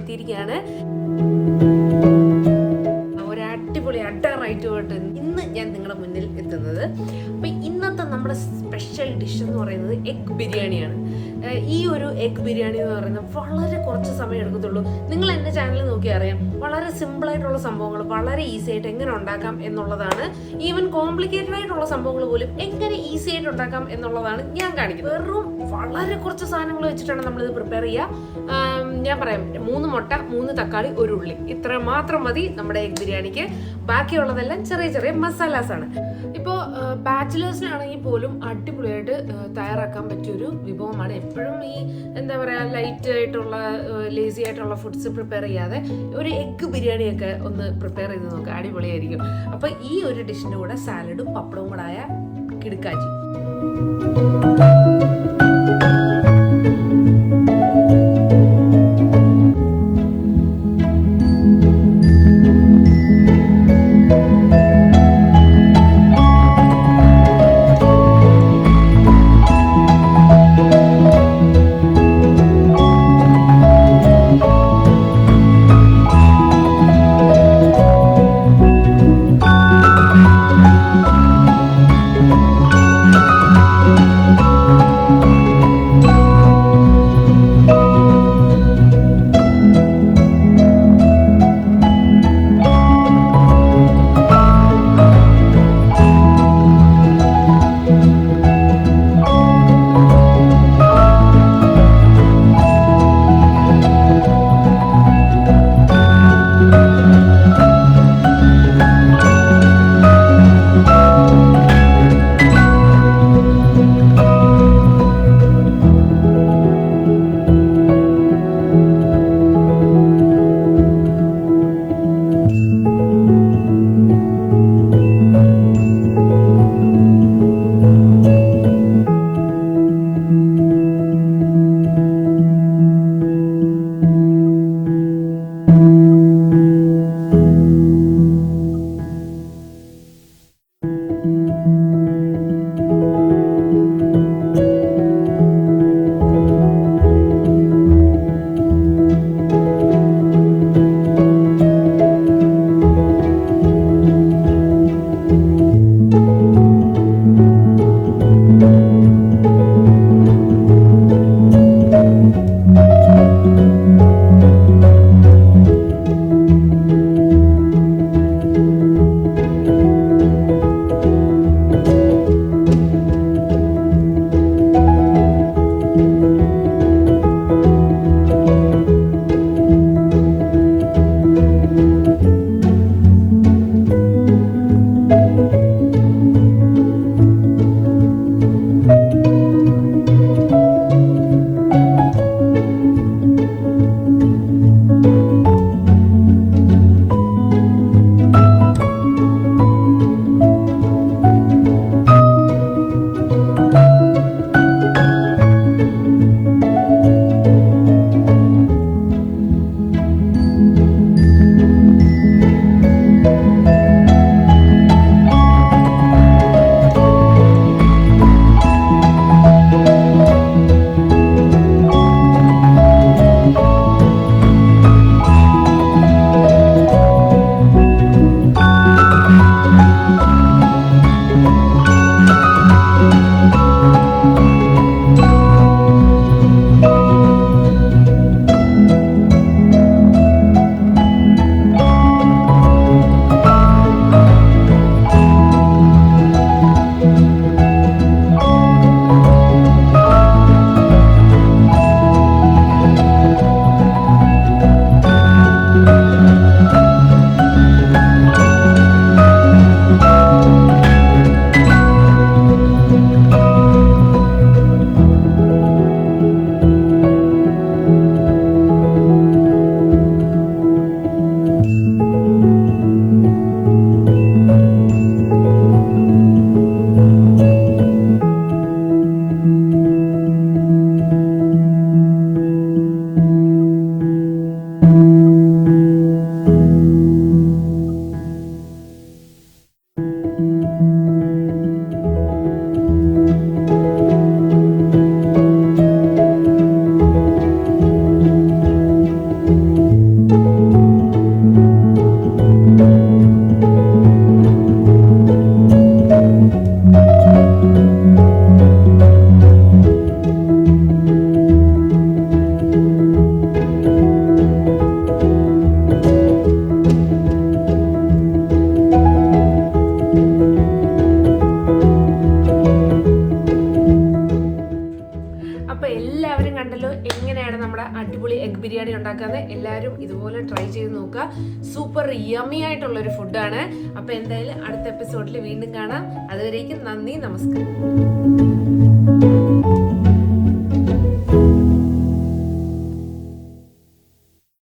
എത്തിയിരിക്കുകയാണ്. ഒരു അടിപൊളി അഡറായിട്ടുമായിട്ട് ഇന്ന് ഞാൻ നിങ്ങളുടെ മുന്നിൽ എത്തുന്നത്. അപ്പോൾ ഇന്നത്തെ നമ്മുടെ സ്പെഷ്യൽ ഡിഷ് എന്ന് പറയുന്നത് എഗ് ബിരിയാണിയാണ്. ഈ ഒരു എഗ് ബിരിയാണി എന്ന് പറയുന്നത് വളരെ കുറച്ച് സമയം എടുക്കത്തുള്ളൂ. നിങ്ങൾ എൻ്റെ ചാനൽ നോക്കി അറിയാം, വളരെ സിമ്പിളായിട്ടുള്ള സംഭവങ്ങൾ വളരെ ഈസി ആയിട്ട് എങ്ങനെ ഉണ്ടാക്കാം എന്നുള്ളതാണ്. ഈവൻ കോംപ്ലിക്കേറ്റഡ് ആയിട്ടുള്ള സംഭവങ്ങൾ പോലും എങ്ങനെ ഈസി ആയിട്ട് ഉണ്ടാക്കാം എന്നുള്ളതാണ് ഞാൻ കാണിക്കുന്നത്. വെറും വളരെ കുറച്ച് സാധനങ്ങൾ വെച്ചിട്ടാണ് നമ്മളിത് പ്രിപ്പയർ ചെയ്യുക. ഞാൻ പറയാം, 3 മുട്ട, 3 തക്കാളി, 1 ഉള്ളി, ഇത്ര മാത്രം മതി നമ്മുടെ എഗ് ബിരിയാണിക്ക്. ബാക്കിയുള്ളതെല്ലാം ചെറിയ ചെറിയ മസാലാസ് ആണ്. ഇപ്പോൾ ബാച്ചിലേഴ്സിനാണെങ്കിൽ പോലും അടിപൊളിയായിട്ട് തയ്യാറാക്കാൻ പറ്റിയൊരു വിഭവമാണ്. എപ്പോഴും ഈ എന്താ പറയുക, ലൈറ്റ് ആയിട്ടുള്ള ലേസി ആയിട്ടുള്ള ഫുഡ്സ് പ്രിപ്പയർ ചെയ്യാതെ ഒരു എഗ് ബിരിയാണിയൊക്കെ ഒന്ന് പ്രിപ്പയർ ചെയ്ത് നോക്കുക, അടിപൊളിയായിരിക്കും. അപ്പോൾ ഈ ഒരു ഡിഷിൻ്റെ കൂടെ സാലഡും പപ്പടവും കൂടെ ആയ കിടുക്കാച്ചി. എല്ലാവരും ഇതുപോലെ ട്രൈ ചെയ്ത് നോക്കുക. സൂപ്പർ യമ്മി ആയിട്ടുള്ളൊരു ഫുഡാണ്. അപ്പോൾ എന്തായാലും അടുത്ത എപ്പിസോഡിൽ വീണ്ടും കാണാം. അതുവരേക്കും നന്ദി, നമസ്കാരം.